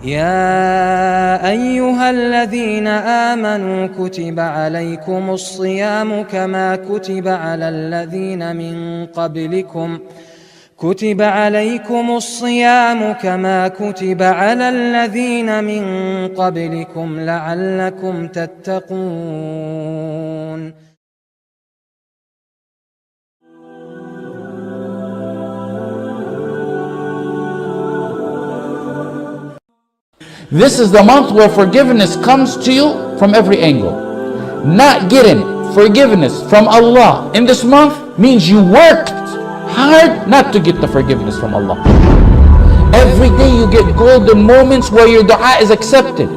يا أيها الذين آمنوا كتب عليكم الصيام كما كتب على الذين من قبلكم لعلكم تتقون. This is the month where forgiveness comes to you from every angle. Not getting forgiveness from Allah in this month means you worked hard not to get the forgiveness from Allah. Every day you get golden moments where your dua is accepted.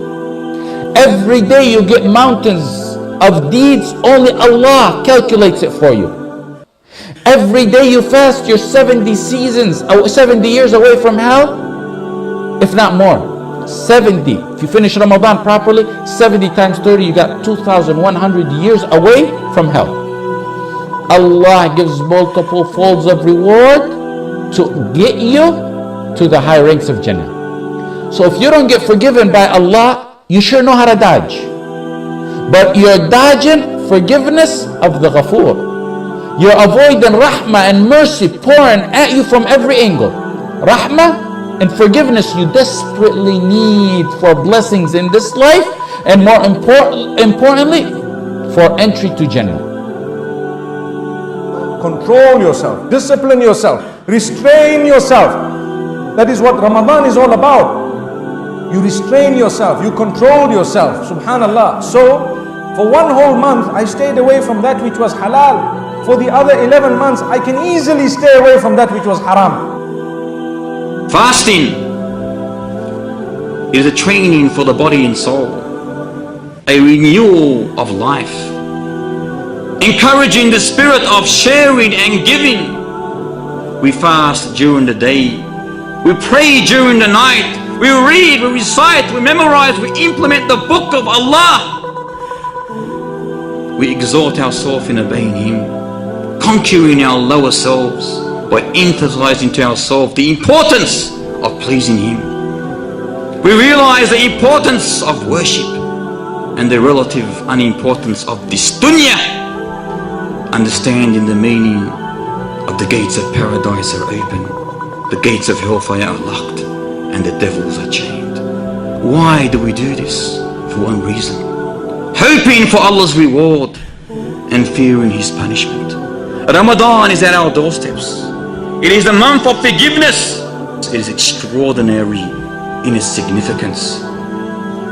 Every day you get mountains of deeds only Allah calculates it for you. Every day you fast, you're 70 years away from hell, if not more. 70. If you finish Ramadan properly, 70 times 30, you got 2,100 years away from hell. Allah gives multiple folds of reward to get you to the high ranks of Jannah. So if you don't get forgiven by Allah, you sure know how to dodge. But you're dodging forgiveness of the Ghafoor. You're avoiding rahmah and mercy pouring at you from every angle. Rahmah and forgiveness you desperately need for blessings in this life, and more importantly, for entry to Jannah. Control yourself, discipline yourself, restrain yourself. That is what Ramadan is all about. You restrain yourself, you control yourself, subhanallah. So, for one whole month, I stayed away from that which was halal. For the other 11 months, I can easily stay away from that which was haram. Fasting is a training for the body and soul, a renewal of life, encouraging the spirit of sharing and giving. We fast during the day, we pray during the night, we read, we recite, we memorize, we implement the book of Allah. We exhort ourselves in obeying Him, conquering our lower selves by emphasizing to ourselves the importance of pleasing Him. We realize the importance of worship and the relative unimportance of this dunya. Understanding the meaning of the gates of paradise are open, the gates of hellfire are locked, and the devils are chained. Why do we do this? For one reason: hoping for Allah's reward and fearing His punishment. Ramadan is at our doorsteps. It is the month of forgiveness. It is extraordinary in its significance,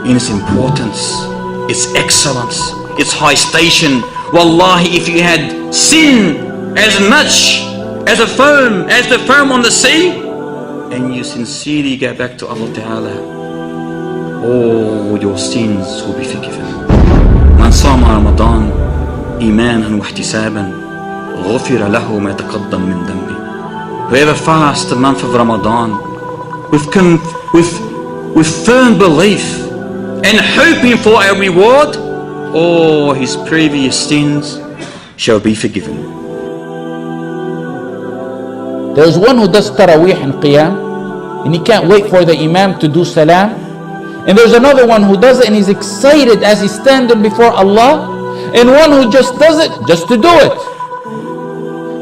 in its importance, its excellence, its high station. Wallahi, if you had sin as much as the foam on the sea, and you sincerely get back to Allah Ta'ala, all your sins will be forgiven. Man sama Ramadan imanan wa ihtisaban ghufira lahu ma taqaddam min dhanbi. Whoever fasts the month of Ramadan with firm belief and hoping for a reward, all his previous sins shall be forgiven. There's one who does Taraweeh and Qiyam, and he can't wait for the Imam to do Salam. And there's another one who does it and he's excited as he's standing before Allah. And one who just does it just to do it.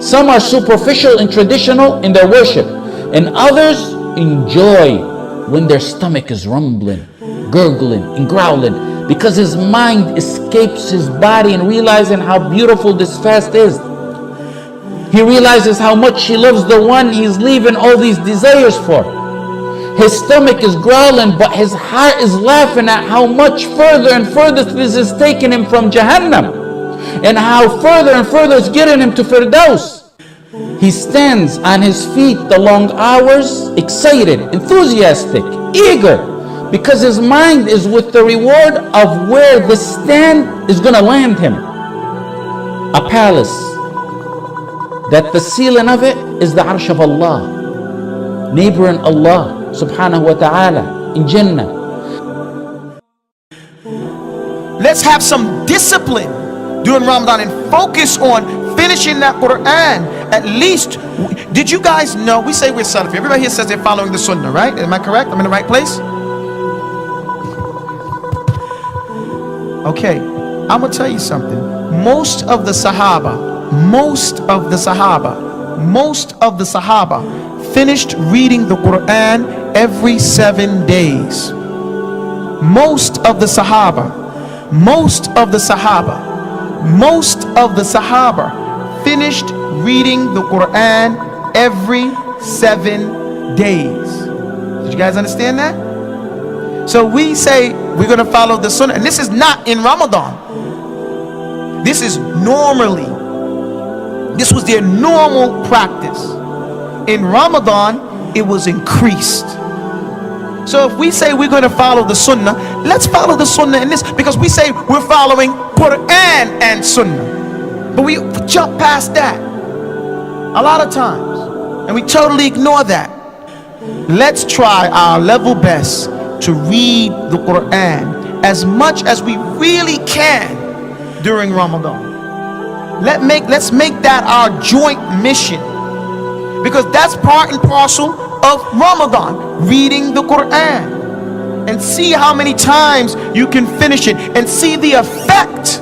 Some are superficial and traditional in their worship, and others enjoy when their stomach is rumbling, gurgling and growling, because his mind escapes his body and realizing how beautiful this fast is. He realizes how much he loves the one he's leaving all these desires for. His stomach is growling, but his heart is laughing at how much further and further this is taking him from Jahannam, and how further and further it's getting him to Firdaus. He stands on his feet the long hours, excited, enthusiastic, eager, because his mind is with the reward of where the stand is going to land him. A palace that the ceiling of it is the Arsh of Allah, neighboring Allah subhanahu wa ta'ala in Jannah. Let's have some discipline during Ramadan and focus on finishing that Quran. At least, did you guys know, we say we're Salafi. Everybody here says they're following the Sunnah, right? Am I correct? I'm in the right place? Okay, I'm gonna tell you something. Most of the Sahaba finished reading the Quran every 7 days. Most of the Sahaba finished reading the Quran every 7 days. Did you guys understand that? So we say we're going to follow the Sunnah, and this is not in Ramadan. This is normally. This was their normal practice. In Ramadan, it was increased. So if we say we're going to follow the Sunnah, let's follow the Sunnah in this, because we say we're following Quran and Sunnah. But we jump past that a lot of times, and we totally ignore that. Let's try our level best to read the Quran as much as we really can during Ramadan. Let's make that our joint mission, because that's part and parcel of Ramadan, reading the Quran, and see how many times you can finish it, and see the effect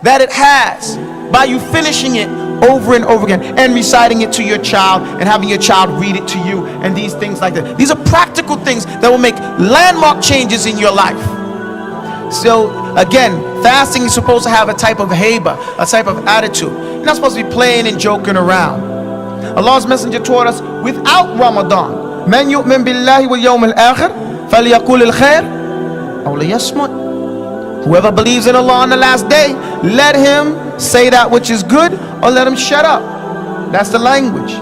that it has by you finishing it over and over again, and reciting it to your child, and having your child read it to you, and these things like that. These are practical things that will make landmark changes in your life. So again, fasting is supposed to have a type of haiba, a type of attitude. You're not supposed to be playing and joking around. Allah's Messenger taught us without Ramadan, man yu'min billahi wal yawm al-akhir falyaqul al-khair aw liyasmut. Whoever believes in Allah on the last day, let him say that which is good, or let him shut up. That's the language.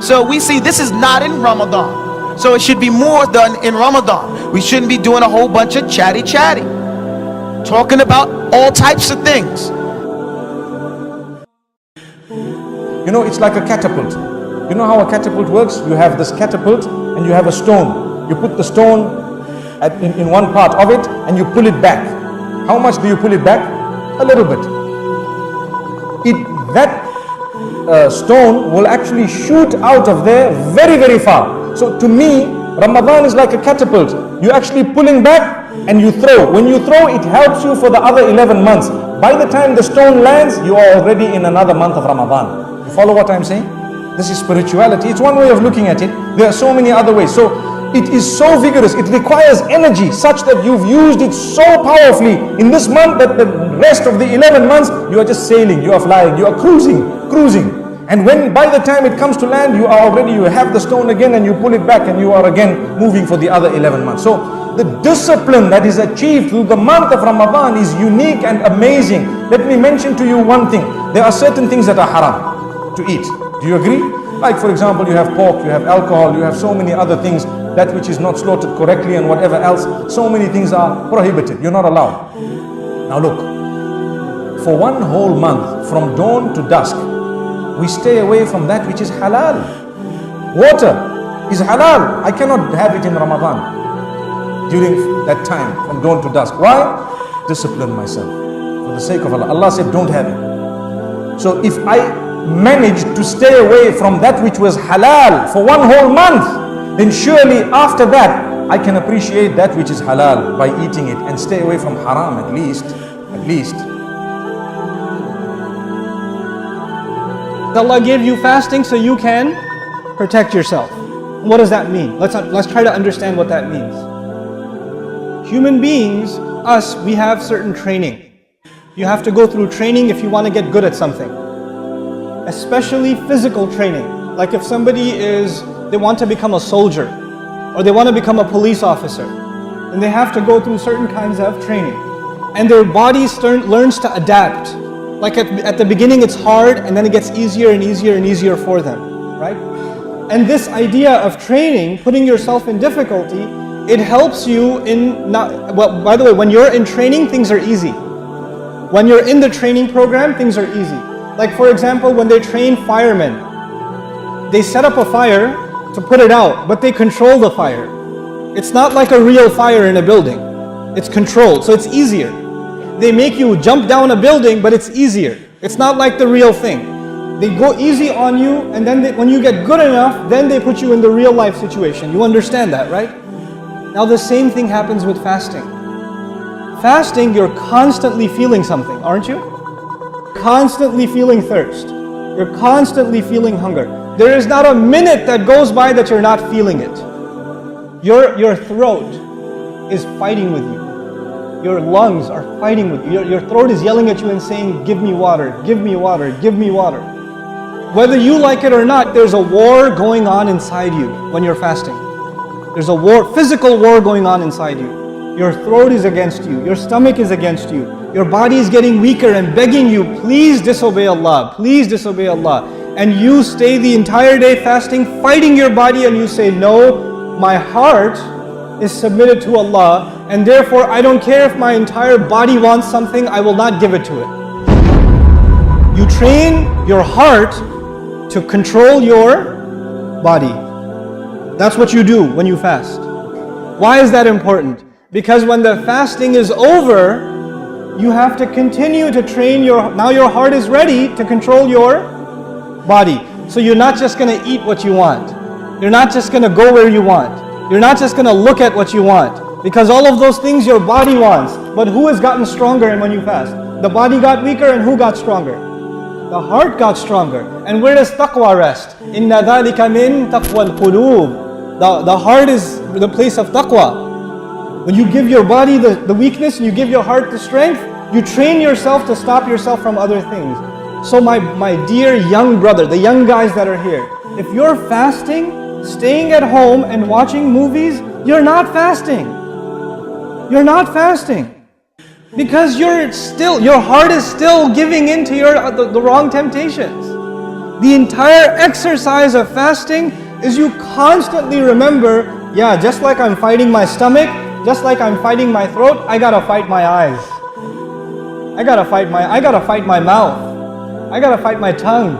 So we see this is not in Ramadan. So it should be more done in Ramadan. We shouldn't be doing a whole bunch of chatty, talking about all types of things. You know, it's like a catapult. You know how a catapult works? You have this catapult and you have a stone. You put the stone in one part of it and you pull it back. How much do you pull it back? A little bit. That stone will actually shoot out of there very, very far. So to me, Ramadan is like a catapult. You're actually pulling back and you throw. When you throw, it helps you for the other 11 months. By the time the stone lands, you are already in another month of Ramadan. You follow what I'm saying? This is spirituality. It's one way of looking at it. There are so many other ways. So it is so vigorous. It requires energy such that you've used it so powerfully in this month that the rest of the 11 months, you are just sailing, you are flying, you are cruising. And when by the time it comes to land, you have the stone again and you pull it back and you are again moving for the other 11 months. So the discipline that is achieved through the month of Ramadan is unique and amazing. Let me mention to you one thing. There are certain things that are haram to eat. Do you agree? Like for example, you have pork, you have alcohol, you have so many other things, that which is not slaughtered correctly and whatever else. So many things are prohibited. You're not allowed. Now look, for one whole month, from dawn to dusk, we stay away from that which is halal. Water is halal. I cannot have it in Ramadan during that time from dawn to dusk. Why? Discipline myself for the sake of Allah. Allah said don't have it. So if I managed to stay away from that which was halal for one whole month, then surely after that I can appreciate that which is halal by eating it and stay away from haram at least. Allah gave you fasting so you can protect yourself. What does that mean? Let's try to understand what that means. Human beings, us, we have certain training. You have to go through training if you want to get good at something. Especially physical training. Like if somebody they want to become a soldier, or they want to become a police officer, then they have to go through certain kinds of training. And their body learns to adapt. Like at the beginning it's hard, and then it gets easier and easier and easier for them, right? And this idea of training, putting yourself in difficulty, it helps you in by the way, when you're in training, things are easy. When you're in the training program, things are easy. Like for example, when they train firemen, they set up a fire to put it out, but they control the fire. It's not like a real fire in a building. It's controlled, so it's easier. They make you jump down a building, but it's easier. It's not like the real thing. They go easy on you, and then when you get good enough, then they put you in the real life situation. You understand that, right? Now the same thing happens with fasting. Fasting, you're constantly feeling something, aren't you? Constantly feeling thirst. You're constantly feeling hunger. There is not a minute that goes by that you're not feeling it. Your throat is fighting with you. Your lungs are fighting with you. Your throat is yelling at you and saying, give me water, give me water, give me water. Whether you like it or not, there's a war going on inside you when you're fasting. There's a war, physical war going on inside you. Your throat is against you. Your stomach is against you. Your body is getting weaker and begging you, please disobey Allah. Please disobey Allah. And you stay the entire day fasting, fighting your body, and you say, no, my heart is submitted to Allah, and therefore I don't care if my entire body wants something, I will not give it to it. You train your heart to control your body. That's what you do when you fast. Why is that important? Because when the fasting is over, you have to continue to train now your heart is ready to control your body. So you're not just going to eat what you want. You're not just going to go where you want. You're not just going to look at what you want. Because all of those things your body wants. But who has gotten stronger when you fast? The body got weaker, and who got stronger? The heart got stronger. And where does taqwa rest? Inna dhalika min taqwa al-qulub. The heart is the place of taqwa. When you give your body the weakness and you give your heart the strength, you train yourself to stop yourself from other things. So my dear young brother, the young guys that are here, if you're fasting, staying at home and watching movies, you're not fasting. You're not fasting. Because your heart is still giving in to the wrong temptations. The entire exercise of fasting is you constantly remember, yeah, just like I'm fighting my stomach, just like I'm fighting my throat, I gotta fight my eyes. I gotta fight my mouth. I gotta fight my tongue.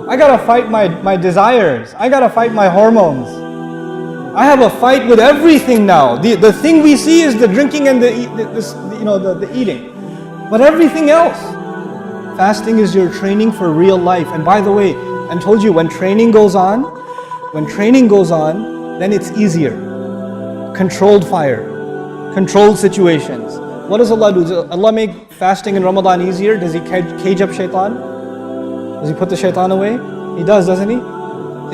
I gotta fight my desires. I gotta fight my hormones. I have a fight with everything now. The thing we see is the drinking and the eating. But everything else, fasting is your training for real life. And by the way, I told you, when training goes on, then it's easier. Controlled fire, controlled situations. What does Allah do? Does Allah make fasting in Ramadan easier? Does He cage up shaitan? Does He put the shaitan away? He does, doesn't He?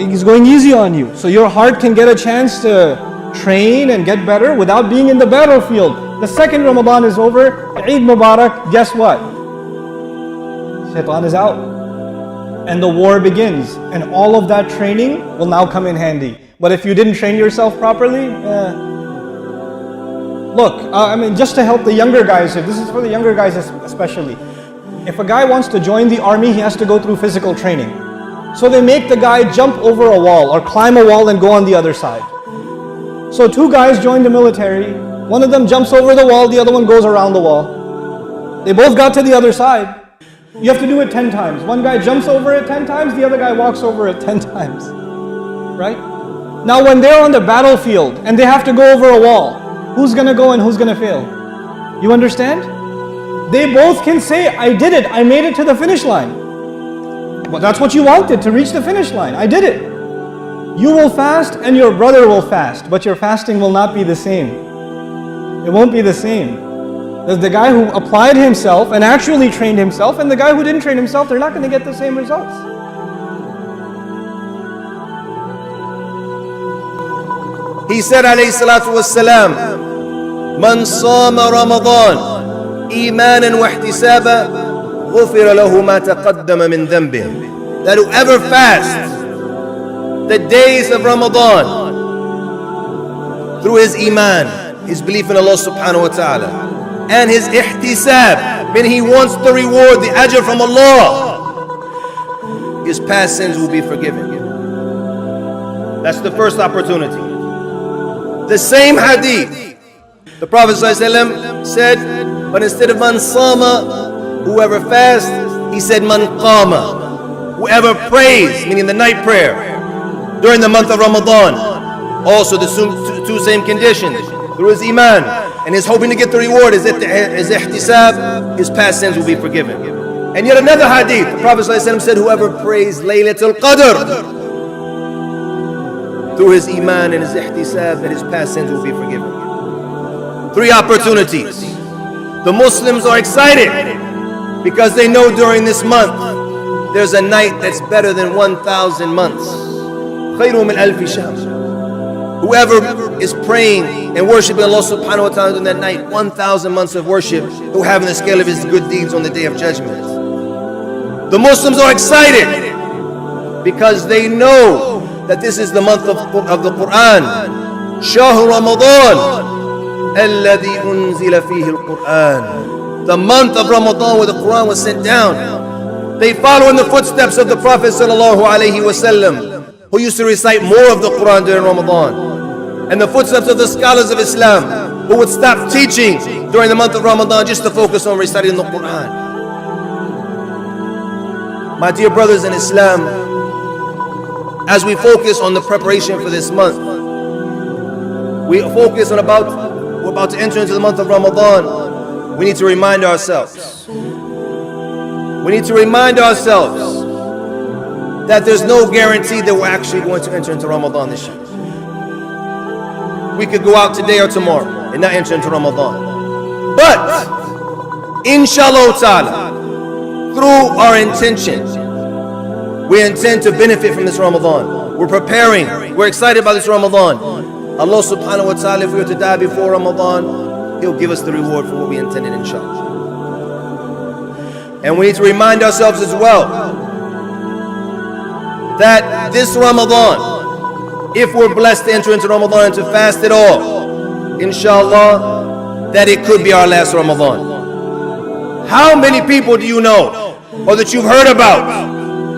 He's going easy on you. So your heart can get a chance to train and get better without being in the battlefield. The second Ramadan is over, Eid Mubarak, guess what? Shaitan is out. And the war begins. And all of that training will now come in handy. But if you didn't train yourself properly, look, just to help the younger guys here, this is for the younger guys especially. If a guy wants to join the army, he has to go through physical training. So they make the guy jump over a wall or climb a wall and go on the other side. So two guys join the military. One of them jumps over the wall, the other one goes around the wall. They both got to the other side. You have to do it 10 times. One guy jumps over it 10 times, the other guy walks over it 10 times. Right? Now when they're on the battlefield and they have to go over a wall, who's going to go and who's going to fail? You understand? They both can say, I did it, I made it to the finish line. Well, that's what you wanted, to reach the finish line. I did it. You will fast and your brother will fast, but your fasting will not be the same. It won't be the same. There's the guy who applied himself and actually trained himself, and the guy who didn't train himself, they're not going to get the same results. He said, alayhi salatu wassalam, Man sama Ramadan imanan wa ihtisaba غفر له ما تقدم من ذنبه. That whoever fasts the days of Ramadan through his iman, his belief in Allah subhanahu wa ta'ala, and his ihtisab, meaning he wants the reward, the ajr from Allah, his past sins will be forgiven. That's the first opportunity. The same hadith, the Prophet ﷺ said, but instead of man sama, whoever fasts, he said man qama. Whoever prays, meaning the night prayer, during the month of Ramadan, also the two same conditions, through his iman and his hoping to get the reward, his ihtisab, his past sins will be forgiven. And yet another hadith, the Prophet ﷺ said, whoever prays Laylatul Qadr, through his iman and his ihtisab, that his past sins will be forgiven. 3 opportunities. The Muslims are excited because they know during this month there's a night that's better than 1,000 months. خير من ألف شهر. Whoever is praying and worshiping Allah subhanahu wa ta'ala in that night, 1,000 months of worship, who have in the scale of his good deeds on the day of judgment. The Muslims are excited because they know that this is the month of the Quran. Shahr Ramadan alladhi unzila fihi al-Quran. The month of Ramadan where the Quran was sent down. They follow in the footsteps of the Prophet sallallahu alaihi wasallam, who used to recite more of the Quran during Ramadan. And the footsteps of the scholars of Islam, who would stop teaching during the month of Ramadan just to focus on reciting the Quran. My dear brothers in Islam, as we focus on the preparation for this month, we focus on we're about to enter into the month of Ramadan. We need to remind ourselves. We need to remind ourselves that there's no guarantee that we're actually going to enter into Ramadan this year. We could go out today or tomorrow and not enter into Ramadan. But, inshallah ta'ala, through our intention, we intend to benefit from this Ramadan. We're preparing. We're excited about this Ramadan. Allah subhanahu wa ta'ala, if we were to die before Ramadan, He'll give us the reward for what we intended, inshallah. And we need to remind ourselves as well that this Ramadan, if we're blessed to enter into Ramadan and to fast it all, inshallah, that it could be our last Ramadan. How many people do you know, or that you've heard about,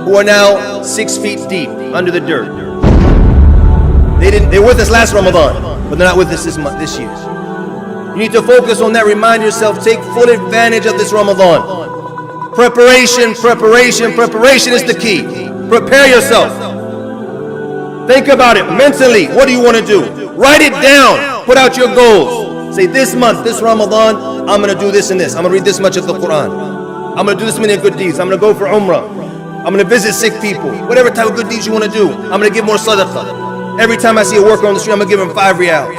who are now 6 feet deep under the dirt? They were with us last Ramadan, but they're not with us this year. You need to focus on that. Remind yourself, take full advantage of this Ramadan. Preparation, preparation, preparation is the key. Prepare yourself. Think about it mentally. What do you want to do? Write it down. Put out your goals. Say, this month, this Ramadan, I'm going to do this and this. I'm going to read this much of the Quran. I'm going to do this many good deeds. I'm going to go for Umrah. I'm going to visit sick people. Whatever type of good deeds you want to do. I'm going to give more sadaqah. Every time I see a worker on the street, I'm going to give him 5 riyals.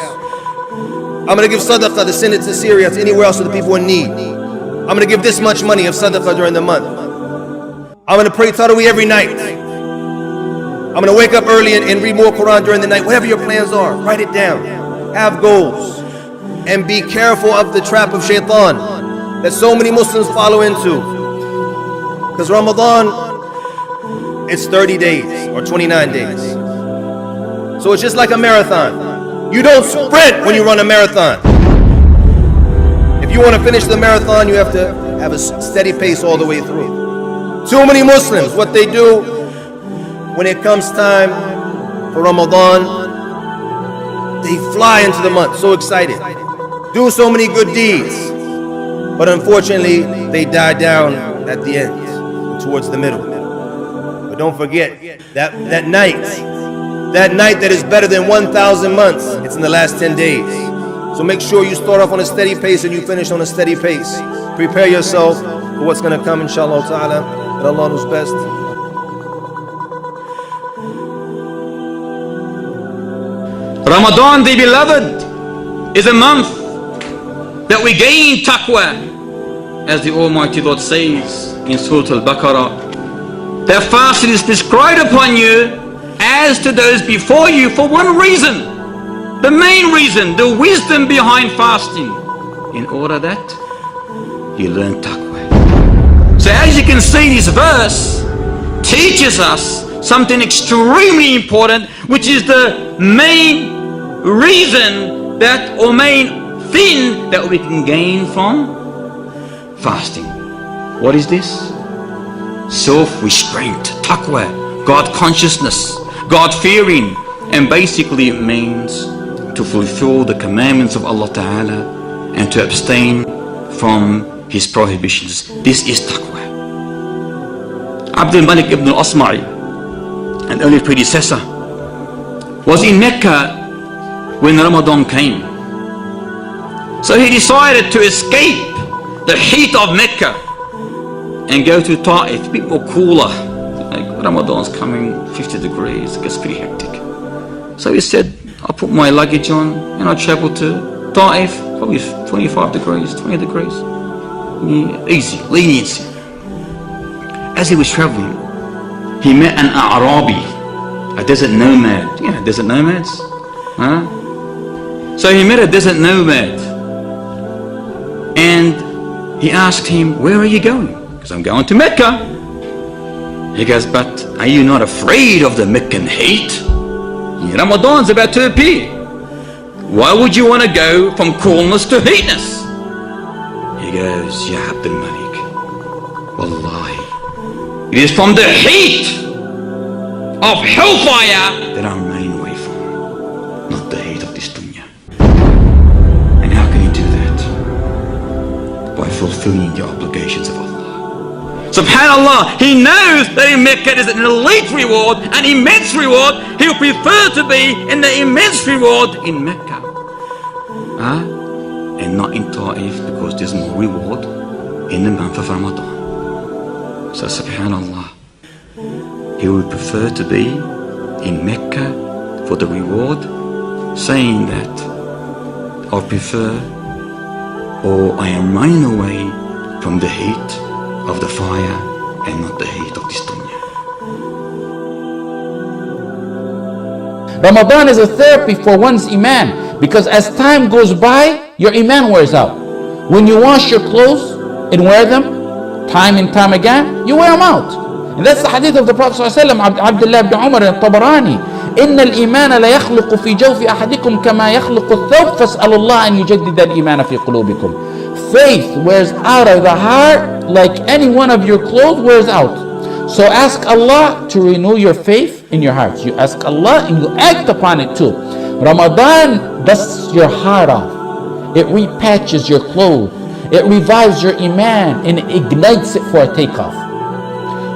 I'm going to give sadaqah to send it to Syria, to anywhere else to the people in need. I'm going to give this much money of sadaqah during the month. I'm going to pray Tarawih every night. I'm going to wake up early and read more Quran during the night. Whatever your plans are, write it down. Have goals. And be careful of the trap of shaitan that so many Muslims follow into. Because Ramadan, it's 30 days or 29 days. So it's just like a marathon. You don't sprint when you run a marathon. If you want to finish the marathon, you have to have a steady pace all the way through. Too many Muslims, what they do when it comes time for Ramadan, they fly into the month, so excited. Do so many good deeds. But unfortunately, they die down at the end, towards the middle. But don't forget, that night that is better than 1,000 months, it's in the last 10 days. So make sure you start off on a steady pace and you finish on a steady pace. Prepare yourself for what's going to come, inshallah ta'ala, and Allah knows best. Ramadan, the beloved, is a month that we gain taqwa, as the Almighty Lord says in Surah Al-Baqarah. That fasting is prescribed upon you as to those before you for one reason. The main reason, the wisdom behind fasting, in order that you learn taqwa. So as you can see, this verse teaches us something extremely important, which is the main reason that, or main thing that we can gain from fasting. What is this? Self-restraint, taqwa, God consciousness, God fearing, and basically it means to fulfill the commandments of Allah Ta'ala and to abstain from His prohibitions. This is taqwa. Abdul Malik ibn al-Asma'i, an early predecessor, was in Mecca when Ramadan came. So he decided to escape the heat of Mecca and go to Ta'if, a bit more cooler. Like Ramadan's coming, 50 degrees, it gets pretty hectic. So he said, I'll put my luggage on and I'll travel to Ta'if probably 25 degrees, 20 degrees. Yeah, easy, leniency. As he was traveling, he met an Arabi, a desert nomad. You know, desert nomads? Huh? So he met a desert nomad, and he asked him, where are you going? Because I'm going to Mecca. He goes, but are you not afraid of the Meccan heat? Ramadan's about to appear. Why would you want to go from coolness to heatness? He goes, Ya Abdul Malik, Wallahi, it is from the heat of hellfire that I remain away from, not the heat of this dunya. And how can you do that? By fulfilling your obligations of Allah. SubhanAllah, he knows that in Mecca is an elite reward, an immense reward. He would prefer to be in the immense reward in Mecca. And not in Ta'if, because there's more reward in the month of Ramadan. So SubhanAllah, he would prefer to be in Mecca for the reward, saying that I prefer, or I am running away from the heat of the fire and not the heat of this dunya. Ramadan is a therapy for one's iman, because as time goes by, your iman wears out. When you wash your clothes and wear them time and time again, you wear them out. And that's the hadith of the Prophet ﷺ, Abdullah ibn Umar al-Tabarani. إن الإيمان لا يخلق في جوف أحدكم كما يخلق الثوب فاسألوا الله أن يجدد الإيمان في قلوبكم. Faith wears out of the heart like any one of your clothes wears out. So ask Allah to renew your faith in your hearts. You ask Allah and you act upon it too. Ramadan dusts your heart off. It repatches your clothes. It revives your iman and it ignites it for a takeoff.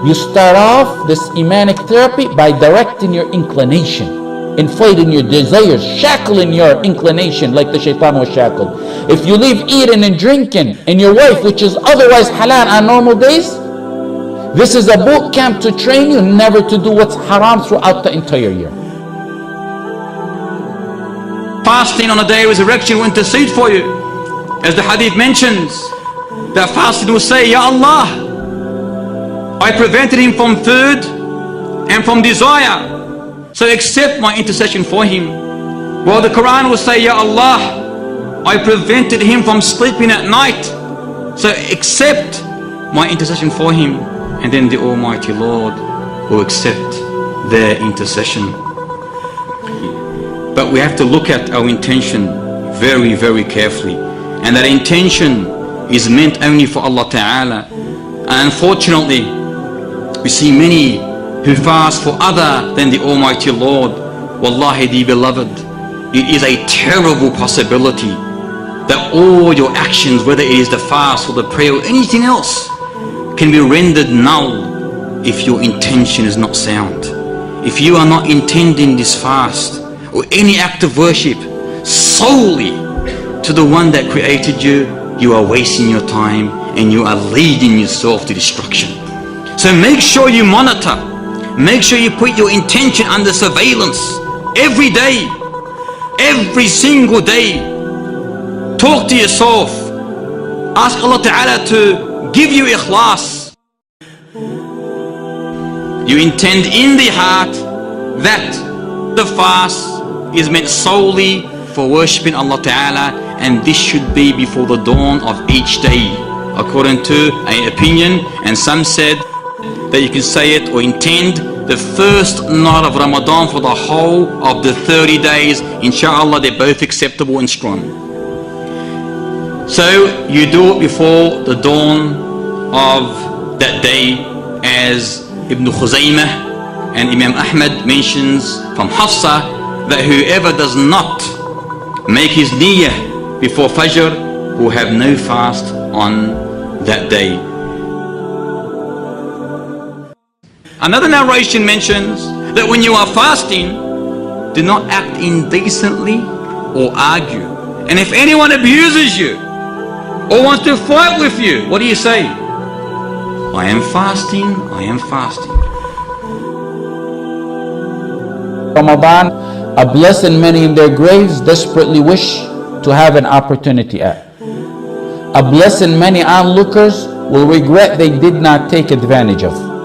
You start off this imanic therapy by directing your inclination, inflating your desires, shackling your inclination like the shaitan was shackled. If you leave eating and drinking and your wife, which is otherwise halal on normal days, this is a boot camp to train you never to do what's haram throughout the entire year. Fasting on the day of resurrection will intercede for you. As the hadith mentions, that fasting will say, Ya Allah, I prevented him from food and from desire, so accept my intercession for him. While the Quran will say, Ya Allah, I prevented him from sleeping at night, so accept my intercession for him. And then the Almighty Lord will accept their intercession. But we have to look at our intention very, very carefully. And that intention is meant only for Allah Ta'ala. And unfortunately, we see many who fast for other than the Almighty Lord. Wallahi, dear beloved, it is a terrible possibility that all your actions, whether it is the fast or the prayer or anything else, can be rendered null if your intention is not sound. If you are not intending this fast or any act of worship solely to the one that created you, you are wasting your time and you are leading yourself to destruction. So make sure you monitor, make sure you put your intention under surveillance every day, every single day. Talk to yourself, ask Allah Ta'ala to give you ikhlas. You intend in the heart that the fast is meant solely for worshipping Allah Ta'ala, and this should be before the dawn of each day, according to an opinion. And some said that you can say it or intend the first night of Ramadan for the whole of the 30 days. Inshallah, they're both acceptable and strong. So you do it before the dawn of that day, as Ibn Khuzaymah and Imam Ahmad mentions from Hafsa, that whoever does not make his niyyah before Fajr will have no fast on that day. Another narration mentions that when you are fasting, do not act indecently or argue. And if anyone abuses you or wants to fight with you, what do you say? I am fasting, I am fasting. Ramadan, a blessing many in their graves desperately wish to have an opportunity at. A blessing many onlookers will regret they did not take advantage of.